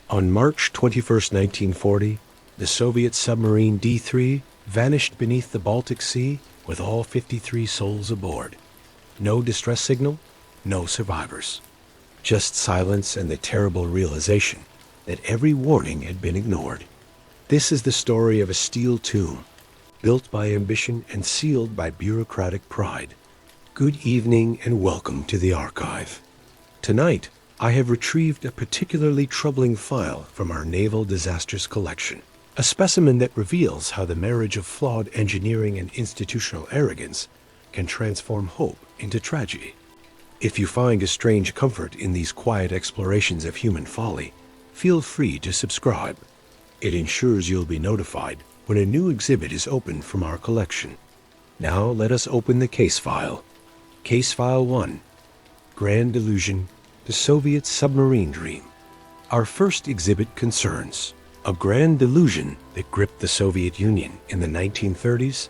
On March 21st, 1940, the Soviet submarine D3 vanished beneath the Baltic Sea with all 53 souls aboard. No distress signal, no survivors. Just silence and the terrible realization that every warning had been ignored. This is the story of a steel tomb, built by ambition and sealed by bureaucratic pride. Good evening and welcome to the archive. Tonight, I have retrieved a particularly troubling file from our Naval Disasters Collection, a specimen that reveals how the marriage of flawed engineering and institutional arrogance can transform hope into tragedy. If you find a strange comfort in these quiet explorations of human folly, feel free to subscribe. It ensures you'll be notified when a new exhibit is opened from our collection. Now let us open the case file. Case File 1, Grand Illusion, the Soviet Submarine Dream. Our first exhibit concerns a grand delusion that gripped the Soviet Union in the 1930s,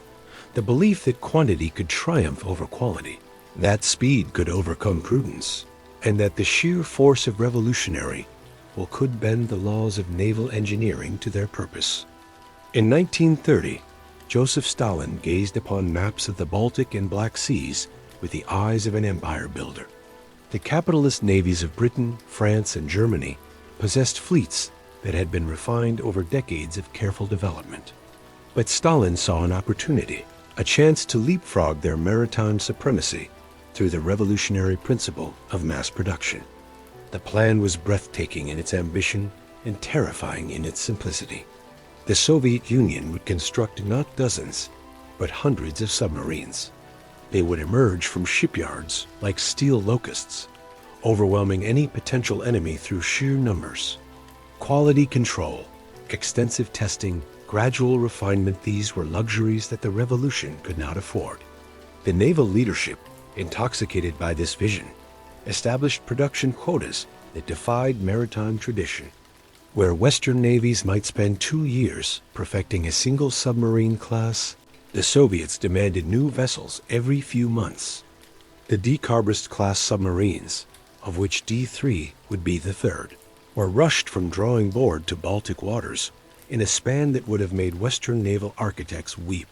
the belief that quantity could triumph over quality, that speed could overcome prudence, and that the sheer force of revolutionary could bend the laws of naval engineering to their purpose. In 1930, Joseph Stalin gazed upon maps of the Baltic and Black Seas with the eyes of an empire builder. The capitalist navies of Britain, France, and Germany possessed fleets that had been refined over decades of careful development. But Stalin saw an opportunity, a chance to leapfrog their maritime supremacy through the revolutionary principle of mass production. The plan was breathtaking in its ambition and terrifying in its simplicity. The Soviet Union would construct not dozens, but hundreds of submarines. They would emerge from shipyards like steel locusts, overwhelming any potential enemy through sheer numbers. Quality control, extensive testing, gradual refinement, these were luxuries that the revolution could not afford. The naval leadership, intoxicated by this vision, established production quotas that defied maritime tradition. Where Western navies might spend 2 years perfecting a single submarine class, the Soviets demanded new vessels every few months. The Dekabrist-class submarines, of which D3 would be the third, were rushed from drawing board to Baltic waters in a span that would have made Western naval architects weep.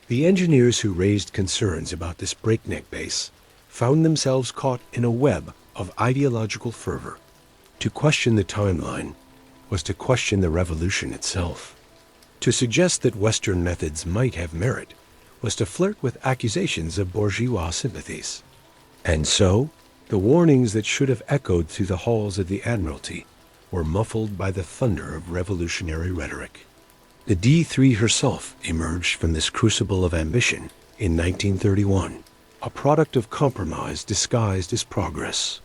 The engineers who raised concerns about this breakneck pace found themselves caught in a web of ideological fervor. To question the timeline was to question the revolution itself. To suggest that Western methods might have merit was to flirt with accusations of bourgeois sympathies. And so, the warnings that should have echoed through the halls of the Admiralty were muffled by the thunder of revolutionary rhetoric. The D3 herself emerged from this crucible of ambition in 1931, a product of compromise disguised as progress.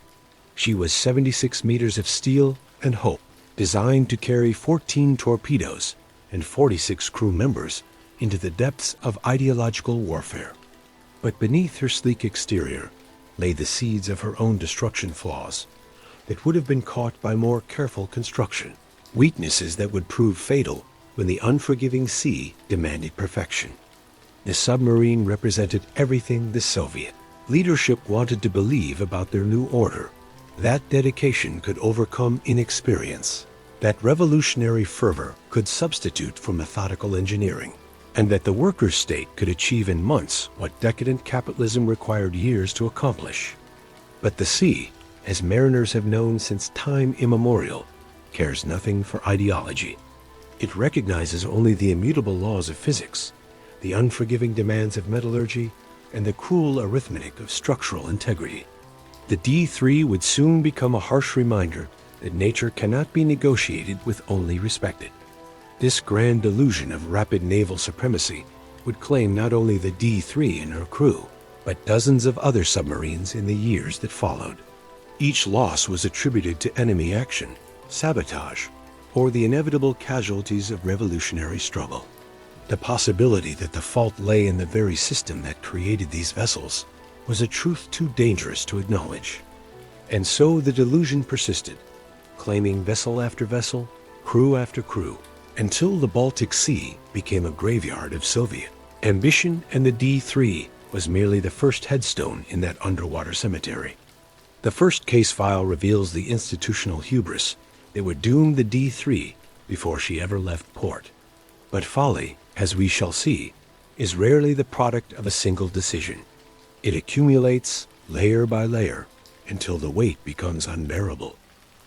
She was 76 meters of steel and hope, designed to carry 14 torpedoes and 46 crew members into the depths of ideological warfare. But beneath her sleek exterior lay the seeds of her own destruction flaws that would have been caught by more careful construction, weaknesses that would prove fatal when the unforgiving sea demanded perfection. The submarine represented everything the Soviet leadership wanted to believe about their new order, that dedication could overcome inexperience, that revolutionary fervor could substitute for methodical engineering, and that the worker state could achieve in months what decadent capitalism required years to accomplish. But the sea, as mariners have known since time immemorial, cares nothing for ideology. It recognizes only the immutable laws of physics, the unforgiving demands of metallurgy, and the cruel arithmetic of structural integrity. The D3 would soon become a harsh reminder that nature cannot be negotiated with, only respected. This grand delusion of rapid naval supremacy would claim not only the D3 and her crew, but dozens of other submarines in the years that followed. Each loss was attributed to enemy action, sabotage, or the inevitable casualties of revolutionary struggle. The possibility that the fault lay in the very system that created these vessels was a truth too dangerous to acknowledge. And so the delusion persisted, claiming vessel after vessel, crew after crew, until the Baltic Sea became a graveyard of Soviet ambition, and the D3 was merely the first headstone in that underwater cemetery. The first case file reveals the institutional hubris that would doom the D3 before she ever left port. But folly, as we shall see, is rarely the product of a single decision. It accumulates layer by layer until the weight becomes unbearable.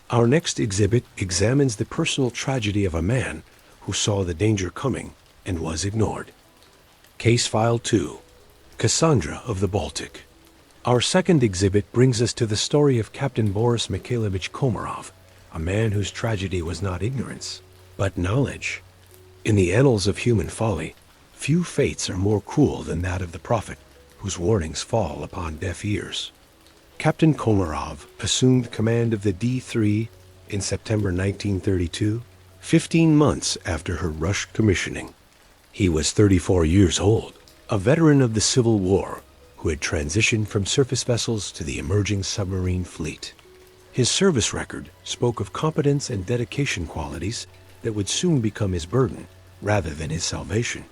Our next exhibit examines the personal tragedy of a man who saw the danger coming and was ignored. Case File 2, Cassandra of the Baltic. Our second exhibit brings us to the story of Captain Boris Komarov, a man whose tragedy was not ignorance, but knowledge. In the annals of human folly, few fates are more cruel than that of the prophet, whose warnings fall upon deaf ears. Captain Komarov assumed command of the D3 in September 1932, 15 months after her rushed commissioning. He was 34 years old, a veteran of the Civil War, who had transitioned from surface vessels to the emerging submarine fleet. His service record spoke of competence and dedication qualities that would soon become his burden rather than his salvation.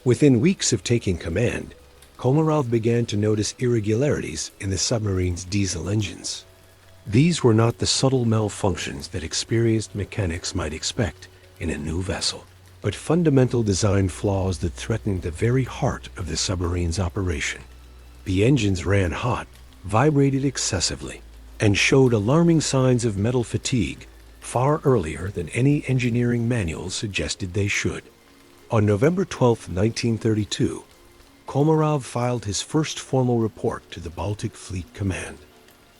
Within weeks of taking command, Komarov began to notice irregularities in the submarine's diesel engines. These were not the subtle malfunctions that experienced mechanics might expect in a new vessel, but fundamental design flaws that threatened the very heart of the submarine's operation. The engines ran hot, vibrated excessively, and showed alarming signs of metal fatigue far earlier than any engineering manual suggested they should. On November 12, 1932, Komarov filed his first formal report to the Baltic Fleet Command.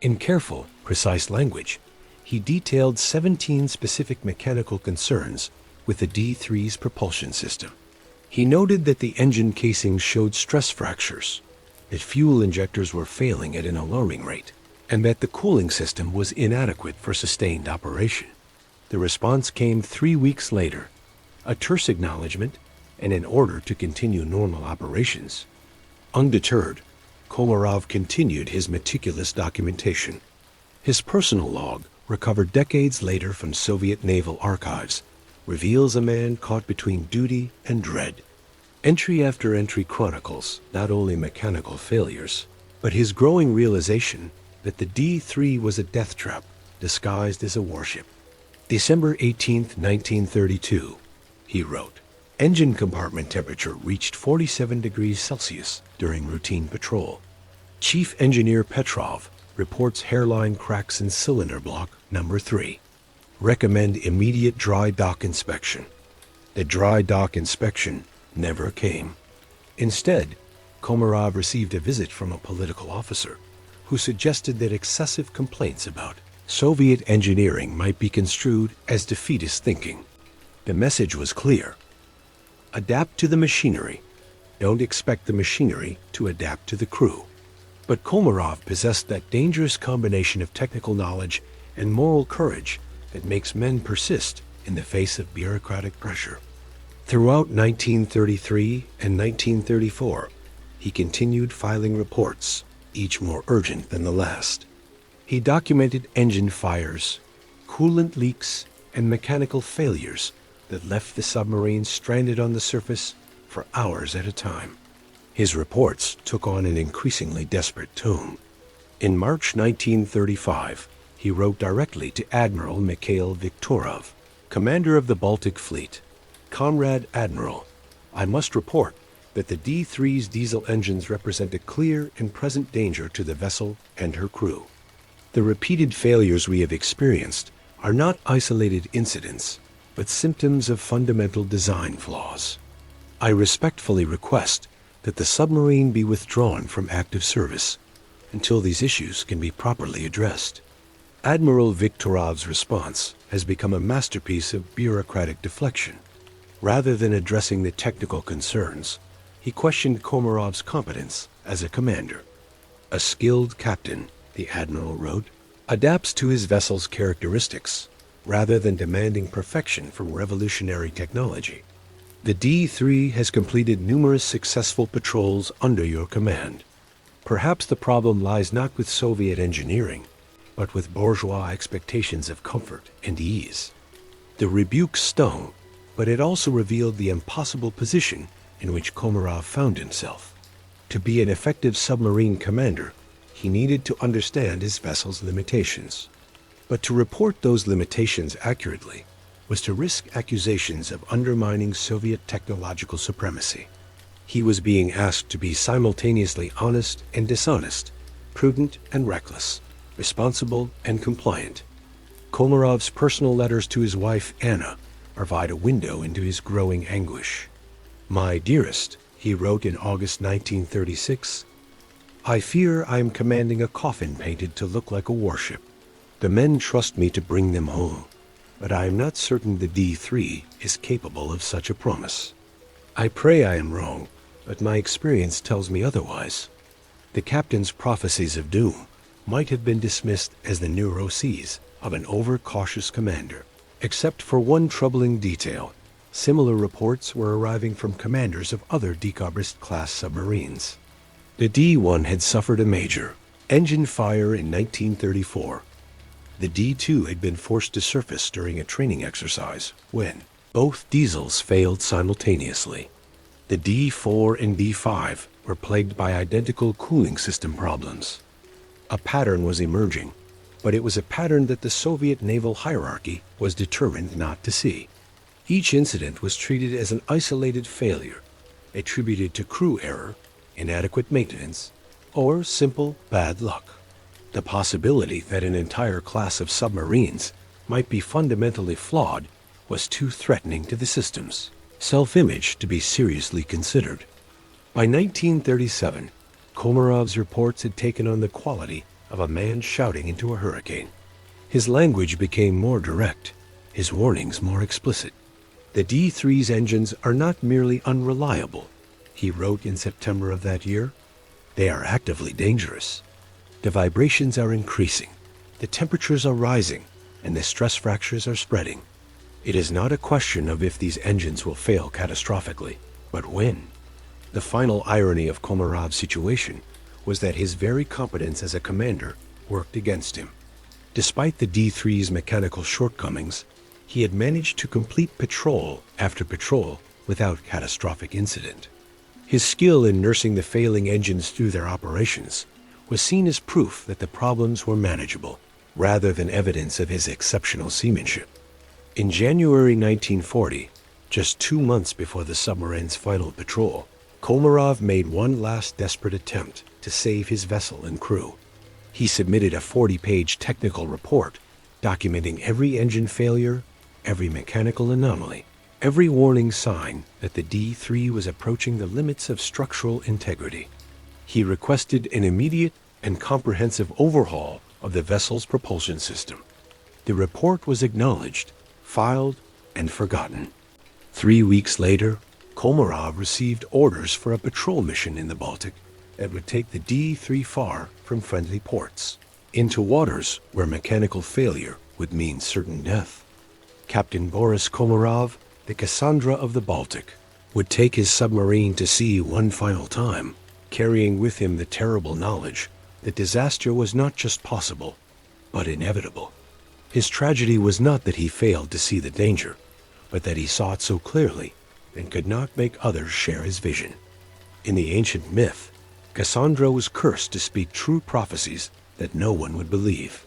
In careful, precise language, he detailed 17 specific mechanical concerns with the D3's propulsion system. He noted that the engine casings showed stress fractures, that fuel injectors were failing at an alarming rate, and that the cooling system was inadequate for sustained operation. The response came 3 weeks later, a terse acknowledgement and an order to continue normal operations. Undeterred, Komarov continued his meticulous documentation. His personal log, recovered decades later from Soviet naval archives, reveals a man caught between duty and dread. Entry after entry chronicles not only mechanical failures, but his growing realization that the D3 was a death trap disguised as a warship. December 18, 1932, he wrote, engine compartment temperature reached 47 degrees Celsius during routine patrol. Chief Engineer Petrov reports hairline cracks in cylinder block number 3. Recommend immediate dry dock inspection. The dry dock inspection never came. Instead, Komarov received a visit from a political officer who suggested that excessive complaints about Soviet engineering might be construed as defeatist thinking. The message was clear. Adapt to the machinery. Don't expect the machinery to adapt to the crew. But Komarov possessed that dangerous combination of technical knowledge and moral courage that makes men persist in the face of bureaucratic pressure. Throughout 1933 and 1934, he continued filing reports, each more urgent than the last. He documented engine fires, coolant leaks, and mechanical failures that left the submarine stranded on the surface for hours at a time. His reports took on an increasingly desperate tone. In March 1935, he wrote directly to Admiral Mikhail Viktorov, commander of the Baltic Fleet. Comrade Admiral, I must report that the D3's diesel engines represent a clear and present danger to the vessel and her crew. The repeated failures we have experienced are not isolated incidents, but symptoms of fundamental design flaws. I respectfully request that the submarine be withdrawn from active service until these issues can be properly addressed. Admiral Viktorov's response has become a masterpiece of bureaucratic deflection. Rather than addressing the technical concerns, he questioned Komarov's competence as a commander. A skilled captain, the admiral wrote, adapts to his vessel's characteristics rather than demanding perfection from revolutionary technology. The D3 has completed numerous successful patrols under your command. Perhaps the problem lies not with Soviet engineering, but with bourgeois expectations of comfort and ease. The rebuke stung, but it also revealed the impossible position in which Komarov found himself. To be an effective submarine commander, he needed to understand his vessel's limitations. But to report those limitations accurately was to risk accusations of undermining Soviet technological supremacy. He was being asked to be simultaneously honest and dishonest, prudent and reckless, responsible and compliant. Komarov's personal letters to his wife, Anna, provide a window into his growing anguish. "My dearest," he wrote in August 1936, "I fear I am commanding a coffin painted to look like a warship. The men trust me to bring them home, but I am not certain the D3 is capable of such a promise. I pray I am wrong, but my experience tells me otherwise. The captain's prophecies of doom might have been dismissed as the neuroses of an overcautious commander, except for one troubling detail. Similar reports were arriving from commanders of other Dekabrist-class submarines. The D1 had suffered a major engine fire in 1934. The D2 had been forced to surface during a training exercise when both diesels failed simultaneously. The D4 and D5 were plagued by identical cooling system problems. A pattern was emerging, but it was a pattern that the Soviet naval hierarchy was determined not to see. Each incident was treated as an isolated failure, attributed to crew error, inadequate maintenance, or simple bad luck. The possibility that an entire class of submarines might be fundamentally flawed was too threatening to the system's self-image to be seriously considered. By 1937, Komarov's reports had taken on the quality of a man shouting into a hurricane. His language became more direct, his warnings more explicit. "The D3's engines are not merely unreliable," he wrote in September of that year. "They are actively dangerous. The vibrations are increasing, the temperatures are rising, and the stress fractures are spreading. It is not a question of if these engines will fail catastrophically, but when." The final irony of Komarov's situation was that his very competence as a commander worked against him. Despite the D3's mechanical shortcomings, he had managed to complete patrol after patrol without catastrophic incident. His skill in nursing the failing engines through their operations was seen as proof that the problems were manageable, rather than evidence of his exceptional seamanship. In January 1940, just 2 months before the submarine's final patrol, Komarov made one last desperate attempt to save his vessel and crew. He submitted a 40-page technical report documenting every engine failure, every mechanical anomaly, every warning sign that the D3 was approaching the limits of structural integrity. He requested an immediate and comprehensive overhaul of the vessel's propulsion system. The report was acknowledged, filed, and forgotten. 3 weeks later, Komarov received orders for a patrol mission in the Baltic that would take the D3 far from friendly ports, into waters where mechanical failure would mean certain death. Captain Boris Komarov, the Cassandra of the Baltic, would take his submarine to sea one final time, carrying with him the terrible knowledge that disaster was not just possible, but inevitable. His tragedy was not that he failed to see the danger, but that he saw it so clearly and could not make others share his vision. In the ancient myth, Cassandra was cursed to speak true prophecies that no one would believe.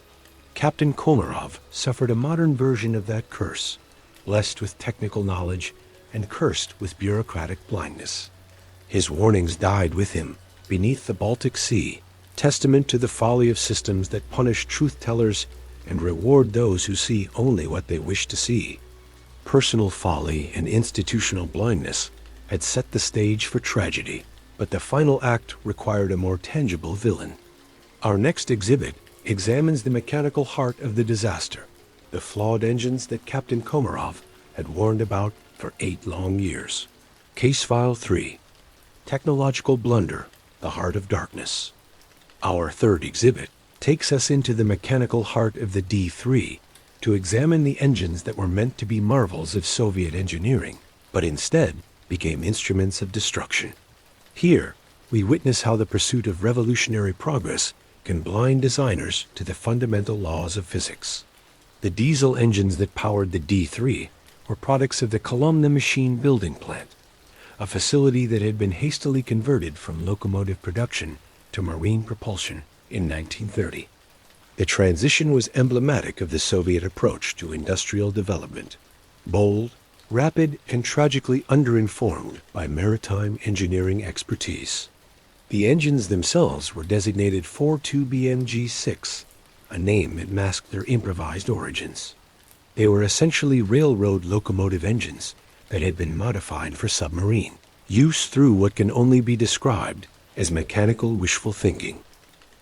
Captain Komarov suffered a modern version of that curse, blessed with technical knowledge and cursed with bureaucratic blindness. His warnings died with him beneath the Baltic Sea, testament to the folly of systems that punish truth-tellers and reward those who see only what they wish to see. Personal folly and institutional blindness had set the stage for tragedy, but the final act required a more tangible villain. Our next exhibit examines the mechanical heart of the disaster, the flawed engines that Captain Komarov had warned about for 8 long years. Case File 3, Technological Blunder, the Heart of Darkness. Our third exhibit takes us into the mechanical heart of the D3 to examine the engines that were meant to be marvels of Soviet engineering, but instead became instruments of destruction. Here, we witness how the pursuit of revolutionary progress can blind designers to the fundamental laws of physics. The diesel engines that powered the D3 were products of the Kolomna machine building plant, a facility that had been hastily converted from locomotive production to marine propulsion in 1930. The transition was emblematic of the Soviet approach to industrial development. Bold, rapid, and tragically underinformed by maritime engineering expertise. The engines themselves were designated 42BMG-6, a name that masked their improvised origins. They were essentially railroad locomotive engines that had been modified for submarine use through what can only be described as mechanical wishful thinking.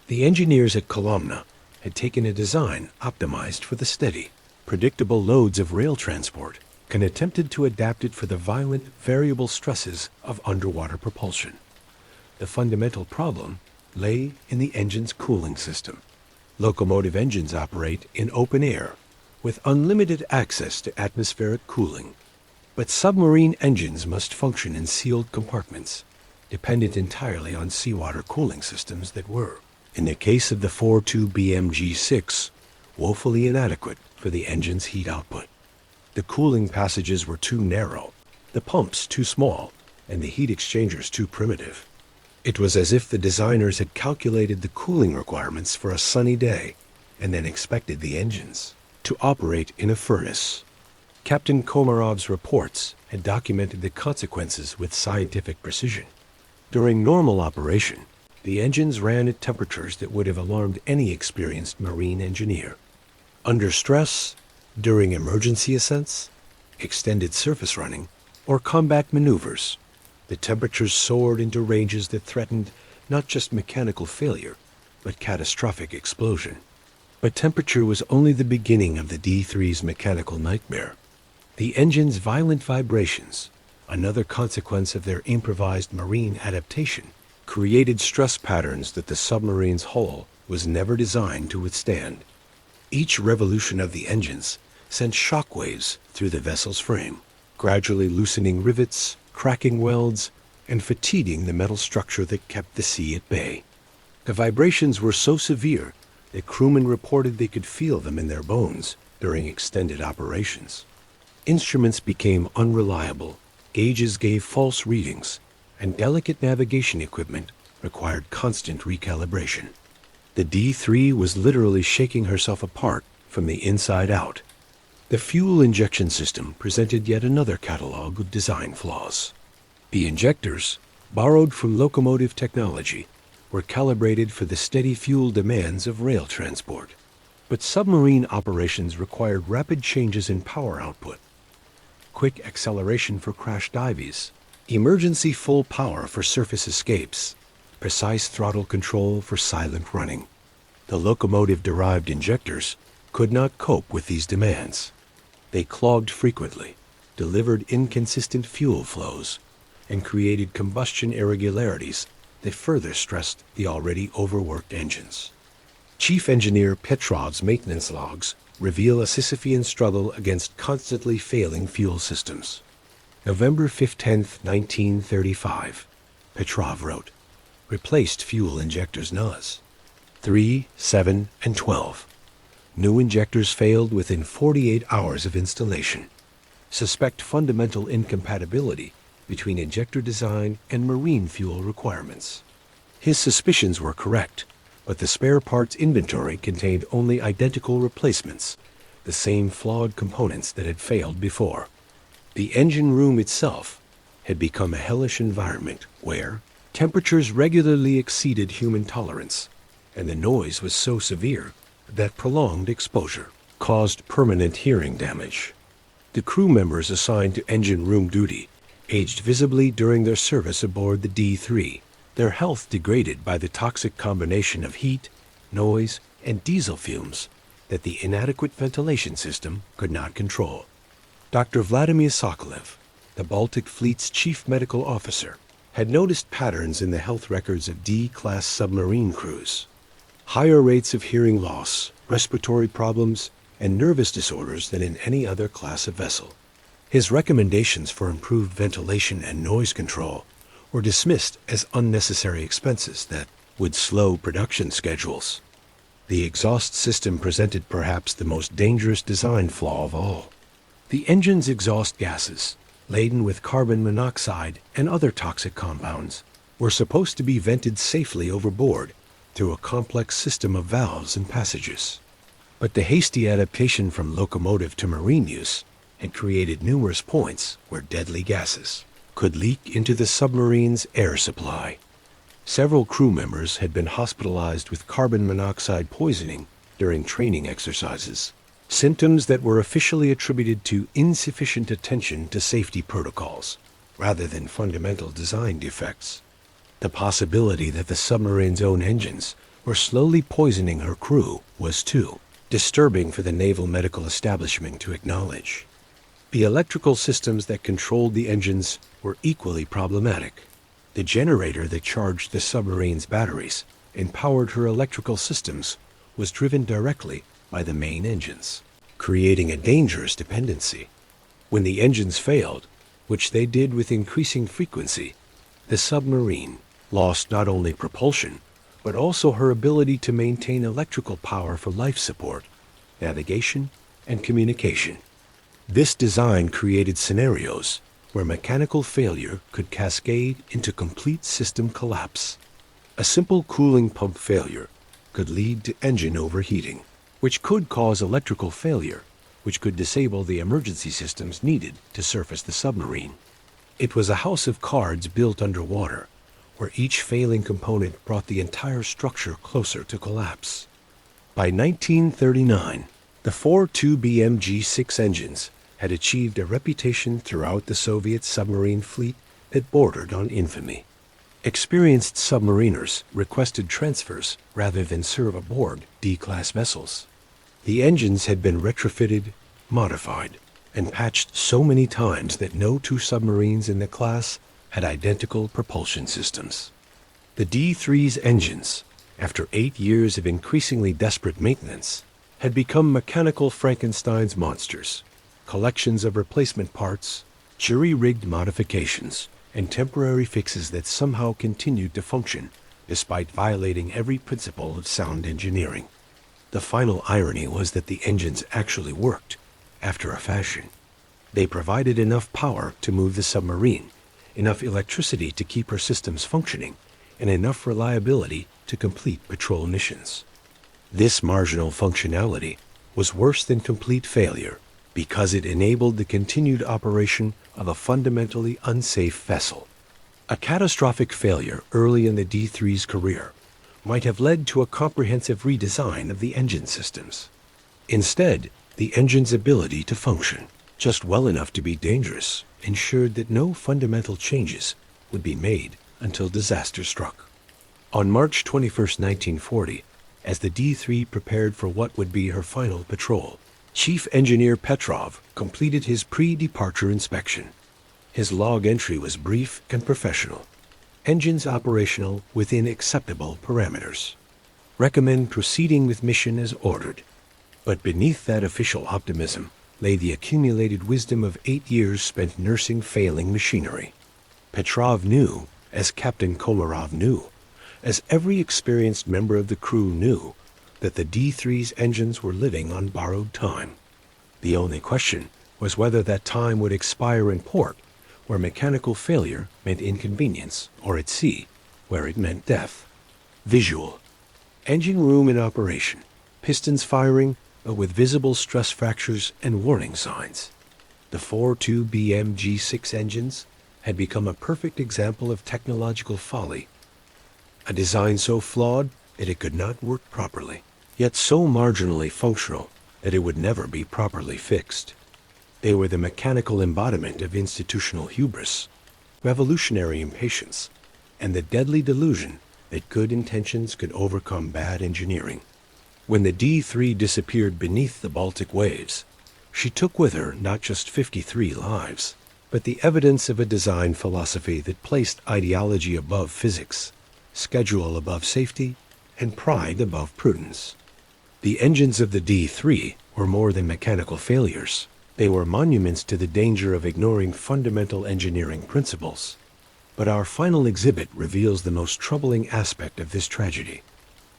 The engineers at Kolomna had taken a design optimized for the steady, predictable loads of rail transport and attempted to adapt it for the violent, variable stresses of underwater propulsion. The fundamental problem lay in the engine's cooling system. Locomotive engines operate in open air with unlimited access to atmospheric cooling. But submarine engines must function in sealed compartments, dependent entirely on seawater cooling systems that were, in the case of the 42BMG-6, woefully inadequate for the engine's heat output. The cooling passages were too narrow, the pumps too small, and the heat exchangers too primitive. It was as if the designers had calculated the cooling requirements for a sunny day and then expected the engines to operate in a furnace. Captain Komarov's reports had documented the consequences with scientific precision. During normal operation, the engines ran at temperatures that would have alarmed any experienced marine engineer. Under stress, during emergency ascents, extended surface running, or combat maneuvers, the temperatures soared into ranges that threatened not just mechanical failure, but catastrophic explosion. But temperature was only the beginning of the D3's mechanical nightmare. The engine's violent vibrations, another consequence of their improvised marine adaptation, created stress patterns that the submarine's hull was never designed to withstand. Each revolution of the engines sent shock waves through the vessel's frame, gradually loosening rivets, cracking welds, and fatiguing the metal structure that kept the sea at bay. The vibrations were so severe that crewmen reported they could feel them in their bones during extended operations. Instruments became unreliable, gauges gave false readings, and delicate navigation equipment required constant recalibration. The D3 was literally shaking herself apart from the inside out. The fuel injection system presented yet another catalog of design flaws. The injectors, borrowed from locomotive technology, were calibrated for the steady fuel demands of rail transport. But submarine operations required rapid changes in power output, quick acceleration for crash dives, emergency full power for surface escapes, precise throttle control for silent running. The locomotive-derived injectors could not cope with these demands. They clogged frequently, delivered inconsistent fuel flows, and created combustion irregularities that further stressed the already overworked engines. Chief Engineer Petrov's maintenance logs reveal a Sisyphean struggle against constantly failing fuel systems. November 15, 1935, Petrov wrote, replaced fuel injectors NUS 3, 7, and 12. New injectors failed within 48 hours of installation. Suspect fundamental incompatibility between injector design and marine fuel requirements. His suspicions were correct, but the spare parts inventory contained only identical replacements, the same flawed components that had failed before. The engine room itself had become a hellish environment where temperatures regularly exceeded human tolerance, and the noise was so severe that prolonged exposure caused permanent hearing damage. The crew members assigned to engine room duty aged visibly during their service aboard the D3, their health degraded by the toxic combination of heat, noise, and diesel fumes that the inadequate ventilation system could not control. Dr. Vladimir Sokolev, the Baltic Fleet's chief medical officer, had noticed patterns in the health records of D-class submarine crews. Higher rates of hearing loss, respiratory problems, and nervous disorders than in any other class of vessel. His recommendations for improved ventilation and noise control were dismissed as unnecessary expenses that would slow production schedules. The exhaust system presented perhaps the most dangerous design flaw of all. The engine's exhaust gases, laden with carbon monoxide and other toxic compounds, were supposed to be vented safely overboard through a complex system of valves and passages. But the hasty adaptation from locomotive to marine use had created numerous points where deadly gases could leak into the submarine's air supply. Several crew members had been hospitalized with carbon monoxide poisoning during training exercises, symptoms that were officially attributed to insufficient attention to safety protocols rather than fundamental design defects. The possibility that the submarine's own engines were slowly poisoning her crew was too disturbing for the naval medical establishment to acknowledge. The electrical systems that controlled the engines were equally problematic. The generator that charged the submarine's batteries and powered her electrical systems was driven directly by the main engines, creating a dangerous dependency. When the engines failed, which they did with increasing frequency, the submarine lost not only propulsion, but also her ability to maintain electrical power for life support, navigation, and communication. This design created scenarios where mechanical failure could cascade into complete system collapse. A simple cooling pump failure could lead to engine overheating, which could cause electrical failure, which could disable the emergency systems needed to surface the submarine. It was a house of cards built underwater, where each failing component brought the entire structure closer to collapse. By 1939, the 4-2BMG-6 engines had achieved a reputation throughout the Soviet submarine fleet that bordered on infamy. Experienced submariners requested transfers rather than serve aboard D-class vessels. The engines had been retrofitted, modified, and patched so many times that no two submarines in the class had identical propulsion systems. The D3's engines, after 8 years of increasingly desperate maintenance, had become mechanical Frankenstein's monsters, collections of replacement parts, jury-rigged modifications, and temporary fixes that somehow continued to function despite violating every principle of sound engineering. The final irony was that the engines actually worked, after a fashion. They provided enough power to move the submarine, enough electricity to keep her systems functioning, and enough reliability to complete patrol missions. This marginal functionality was worse than complete failure because it enabled the continued operation of a fundamentally unsafe vessel. A catastrophic failure early in the D3's career might have led to a comprehensive redesign of the engine systems. Instead, the engine's ability to function just well enough to be dangerous ensured that no fundamental changes would be made until disaster struck. On March 21, 1940, as the D3 prepared for what would be her final patrol, Chief Engineer Petrov completed his pre-departure inspection. His log entry was brief and professional. Engines operational within acceptable parameters. Recommend proceeding with mission as ordered. But beneath that official optimism lay the accumulated wisdom of 8 years spent nursing failing machinery. Petrov knew, as Captain Komarov knew, as every experienced member of the crew knew, that the D3's engines were living on borrowed time. The only question was whether that time would expire in port, where mechanical failure meant inconvenience, or at sea, where it meant death. Visual. Engine room in operation, pistons firing, but with visible stress fractures and warning signs. The 4-2BMG-6 engines had become a perfect example of technological folly. A design so flawed that it could not work properly, yet so marginally functional that it would never be properly fixed. They were the mechanical embodiment of institutional hubris, revolutionary impatience, and the deadly delusion that good intentions could overcome bad engineering. When the D3 disappeared beneath the Baltic waves, she took with her not just 53 lives, but the evidence of a design philosophy that placed ideology above physics, schedule above safety, and pride above prudence. The engines of the D3 were more than mechanical failures. They were monuments to the danger of ignoring fundamental engineering principles. But our final exhibit reveals the most troubling aspect of this tragedy: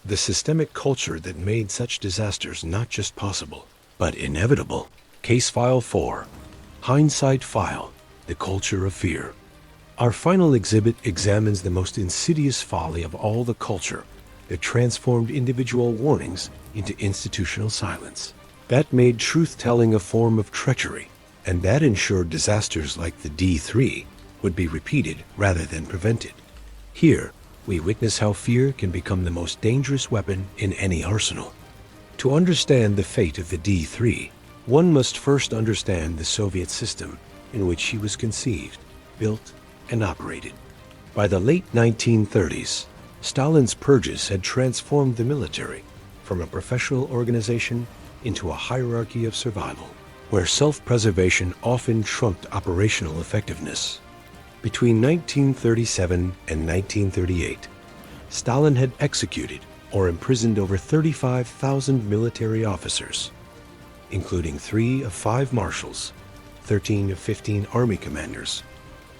the systemic culture that made such disasters not just possible, but inevitable. Case File 4. Hindsight File. The Culture of Fear. Our final exhibit examines the most insidious folly of all the culture that transformed individual warnings into institutional silence. That made truth-telling a form of treachery, and that ensured disasters like the D3 would be repeated rather than prevented. Here, we witness how fear can become the most dangerous weapon in any arsenal. To understand the fate of the D3, one must first understand the Soviet system in which she was conceived, built, and operated. By the late 1930s, Stalin's purges had transformed the military from a professional organization into a hierarchy of survival, where self-preservation often trumped operational effectiveness. Between 1937 and 1938, Stalin had executed or imprisoned over 35,000 military officers, including 3 of 5 marshals, 13 of 15 army commanders,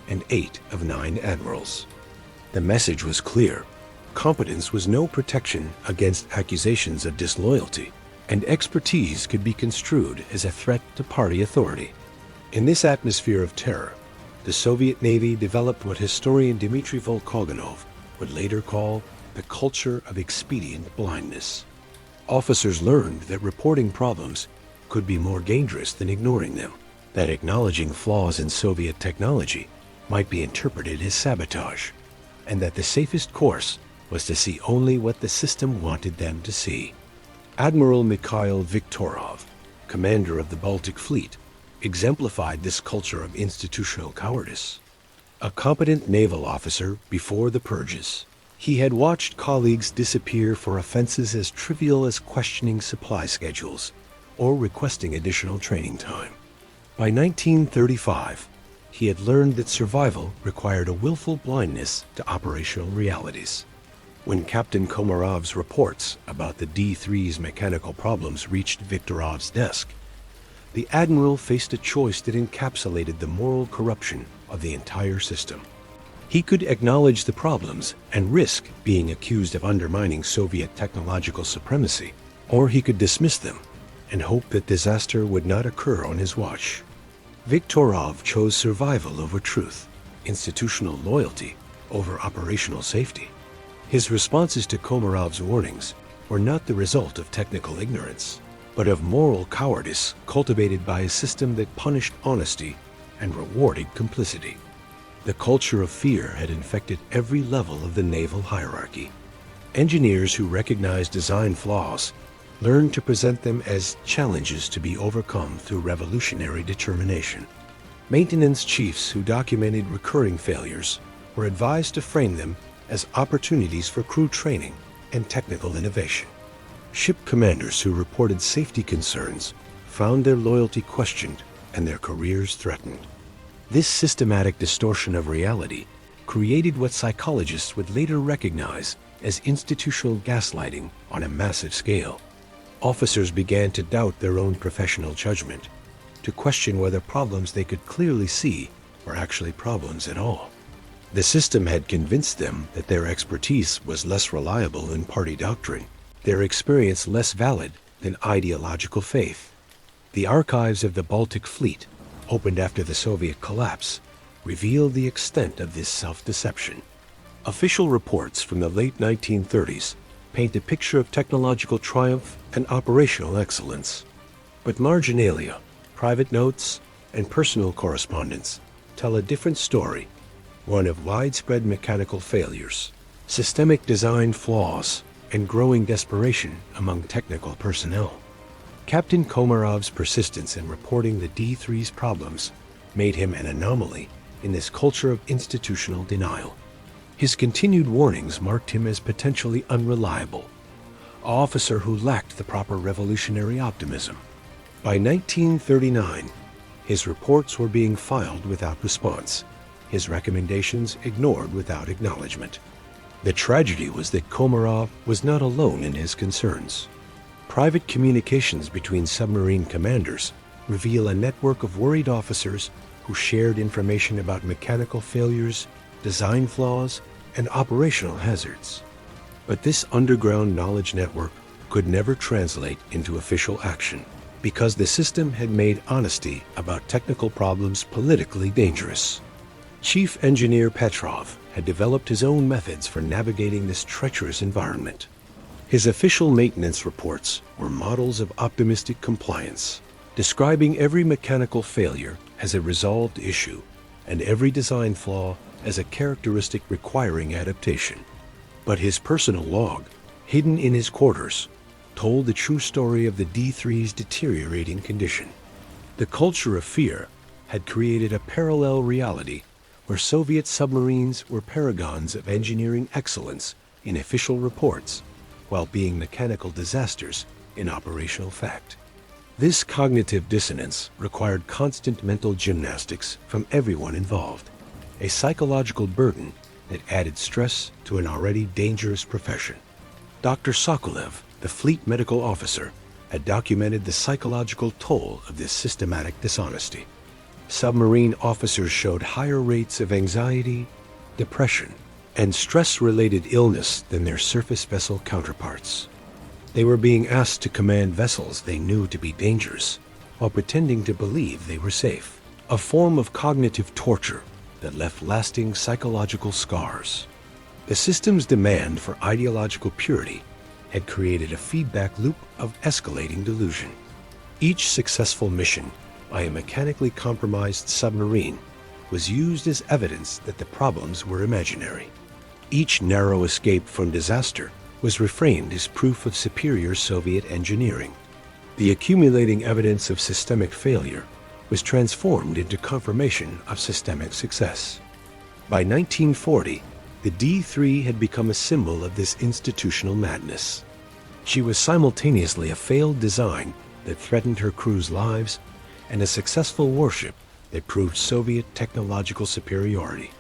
and 8 of 9 admirals. The message was clear. Competence was no protection against accusations of disloyalty, and expertise could be construed as a threat to party authority. In this atmosphere of terror, the Soviet Navy developed what historian Dmitry Volkogonov would later call the culture of expedient blindness. Officers learned that reporting problems could be more dangerous than ignoring them, that acknowledging flaws in Soviet technology might be interpreted as sabotage, and that the safest course was to see only what the system wanted them to see. Admiral Mikhail Viktorov, commander of the Baltic Fleet, exemplified this culture of institutional cowardice. A competent naval officer before the purges, he had watched colleagues disappear for offenses as trivial as questioning supply schedules or requesting additional training time. By 1935, he had learned that survival required a willful blindness to operational realities. When Captain Komarov's reports about the D3's mechanical problems reached Viktorov's desk, the admiral faced a choice that encapsulated the moral corruption of the entire system. He could acknowledge the problems and risk being accused of undermining Soviet technological supremacy, or he could dismiss them and hope that disaster would not occur on his watch. Viktorov chose survival over truth, institutional loyalty over operational safety. His responses to Komarov's warnings were not the result of technical ignorance, but of moral cowardice cultivated by a system that punished honesty and rewarded complicity. The culture of fear had infected every level of the naval hierarchy. Engineers who recognized design flaws learned to present them as challenges to be overcome through revolutionary determination. Maintenance chiefs who documented recurring failures were advised to frame them as opportunities for crew training and technical innovation. Ship commanders who reported safety concerns found their loyalty questioned and their careers threatened. This systematic distortion of reality created what psychologists would later recognize as institutional gaslighting on a massive scale. Officers began to doubt their own professional judgment, to question whether problems they could clearly see were actually problems at all. The system had convinced them that their expertise was less reliable than party doctrine, their experience less valid than ideological faith. The archives of the Baltic Fleet, opened after the Soviet collapse, revealed the extent of this self-deception. Official reports from the late 1930s paint a picture of technological triumph and operational excellence. But marginalia, private notes, and personal correspondence tell a different story, one of widespread mechanical failures, systemic design flaws, and growing desperation among technical personnel. Captain Komarov's persistence in reporting the D3's problems made him an anomaly in this culture of institutional denial. His continued warnings marked him as potentially unreliable, an officer who lacked the proper revolutionary optimism. By 1939, his reports were being filed without response, his recommendations ignored without acknowledgement. The tragedy was that Komarov was not alone in his concerns. Private communications between submarine commanders reveal a network of worried officers who shared information about mechanical failures, design flaws, and operational hazards. But this underground knowledge network could never translate into official action because the system had made honesty about technical problems politically dangerous. Chief Engineer Petrov had developed his own methods for navigating this treacherous environment. His official maintenance reports were models of optimistic compliance, describing every mechanical failure as a resolved issue and every design flaw as a characteristic requiring adaptation. But his personal log, hidden in his quarters, told the true story of the D3's deteriorating condition. The culture of fear had created a parallel reality where Soviet submarines were paragons of engineering excellence in official reports, while being mechanical disasters in operational fact. This cognitive dissonance required constant mental gymnastics from everyone involved, a psychological burden that added stress to an already dangerous profession. Dr. Sokolev, the fleet medical officer, had documented the psychological toll of this systematic dishonesty. Submarine officers showed higher rates of anxiety, depression, and stress-related illness than their surface vessel counterparts. They were being asked to command vessels they knew to be dangerous, while pretending to believe they were safe, a form of cognitive torture that left lasting psychological scars. The system's demand for ideological purity had created a feedback loop of escalating delusion. Each successful mission by a mechanically compromised submarine was used as evidence that the problems were imaginary. Each narrow escape from disaster was reframed as proof of superior Soviet engineering. The accumulating evidence of systemic failure was transformed into confirmation of systemic success. By 1940, the D3 had become a symbol of this institutional madness. She was simultaneously a failed design that threatened her crew's lives and a successful warship that proved Soviet technological superiority.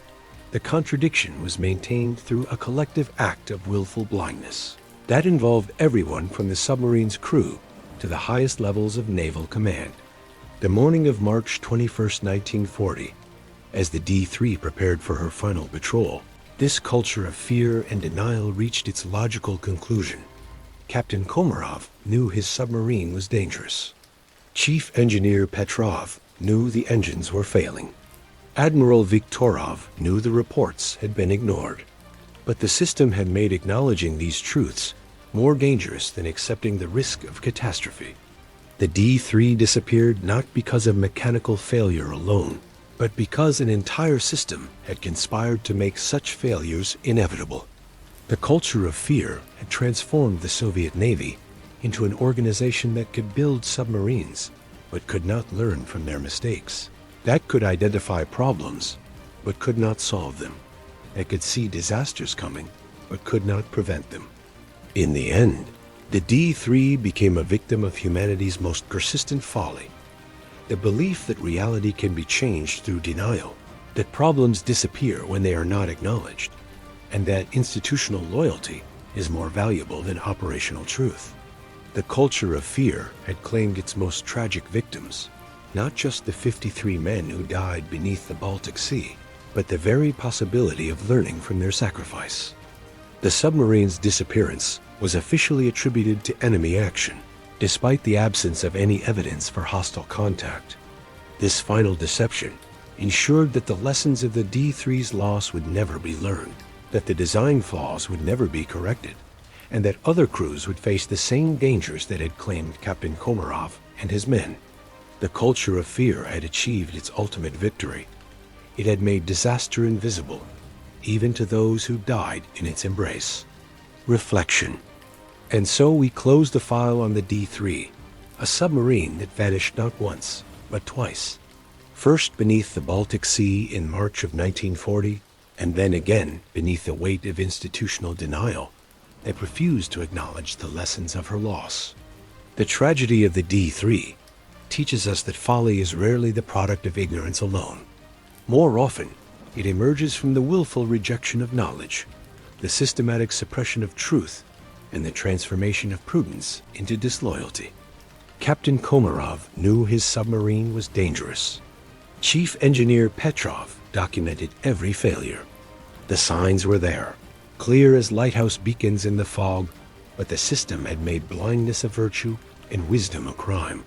The contradiction was maintained through a collective act of willful blindness that involved everyone from the submarine's crew to the highest levels of naval command. The morning of March 21, 1940, as the D3 prepared for her final patrol, this culture of fear and denial reached its logical conclusion. Captain Komarov knew his submarine was dangerous. Chief Engineer Petrov knew the engines were failing. Admiral Viktorov knew the reports had been ignored. But the system had made acknowledging these truths more dangerous than accepting the risk of catastrophe. The D3 disappeared not because of mechanical failure alone, but because an entire system had conspired to make such failures inevitable. The culture of fear had transformed the Soviet Navy into an organization that could build submarines, but could not learn from their mistakes. That could identify problems, but could not solve them. That could see disasters coming, but could not prevent them. In the end, the D3 became a victim of humanity's most persistent folly. The belief that reality can be changed through denial, that problems disappear when they are not acknowledged, and that institutional loyalty is more valuable than operational truth. The culture of fear had claimed its most tragic victims, not just the 53 men who died beneath the Baltic Sea, but the very possibility of learning from their sacrifice. The submarine's disappearance was officially attributed to enemy action, despite the absence of any evidence for hostile contact. This final deception ensured that the lessons of the D3's loss would never be learned, that the design flaws would never be corrected, and that other crews would face the same dangers that had claimed Captain Komarov and his men. The culture of fear had achieved its ultimate victory. It had made disaster invisible, even to those who died in its embrace. Reflection. And so we close the file on the D3, a submarine that vanished not once, but twice. First beneath the Baltic Sea in March of 1940, and then again beneath the weight of institutional denial that refused to acknowledge the lessons of her loss. The tragedy of the D3 teaches us that folly is rarely the product of ignorance alone. More often, it emerges from the willful rejection of knowledge, the systematic suppression of truth, and the transformation of prudence into disloyalty. Captain Komarov knew his submarine was dangerous. Chief Engineer Petrov documented every failure. The signs were there, clear as lighthouse beacons in the fog, but the system had made blindness a virtue and wisdom a crime.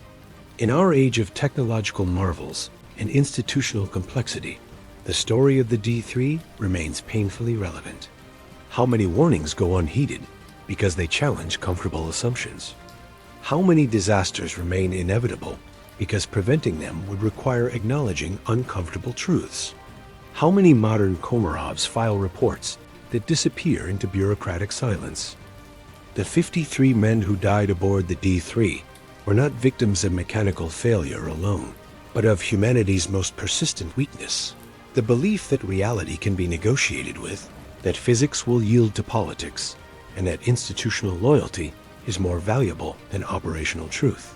In our age of technological marvels and institutional complexity, the story of the D3 remains painfully relevant. How many warnings go unheeded? because they challenge comfortable assumptions? How many disasters remain inevitable because preventing them would require acknowledging uncomfortable truths? How many modern Komarovs file reports that disappear into bureaucratic silence? The 53 men who died aboard the D3 were not victims of mechanical failure alone, but of humanity's most persistent weakness, the belief that reality can be negotiated with, that physics will yield to politics, and that institutional loyalty is more valuable than operational truth.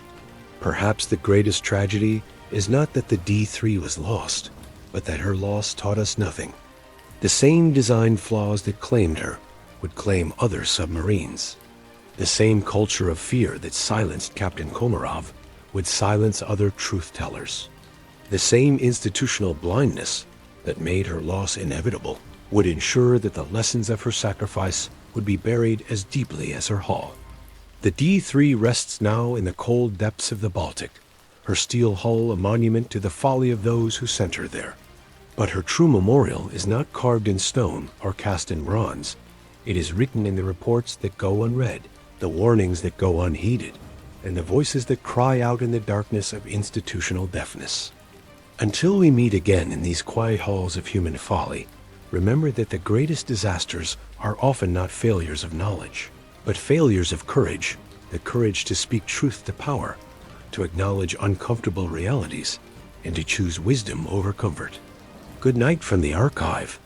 Perhaps the greatest tragedy is not that the D3 was lost, but that her loss taught us nothing. The same design flaws that claimed her would claim other submarines. The same culture of fear that silenced Captain Komarov would silence other truth-tellers. The same institutional blindness that made her loss inevitable would ensure that the lessons of her sacrifice would be buried as deeply as her hull. The D3 rests now in the cold depths of the Baltic, her steel hull a monument to the folly of those who sent her there. But her true memorial is not carved in stone or cast in bronze. It is written in the reports that go unread, the warnings that go unheeded, and the voices that cry out in the darkness of institutional deafness. Until we meet again in these quiet halls of human folly, remember that the greatest disasters are often not failures of knowledge, but failures of courage, the courage to speak truth to power, to acknowledge uncomfortable realities, and to choose wisdom over comfort. Good night from the archive.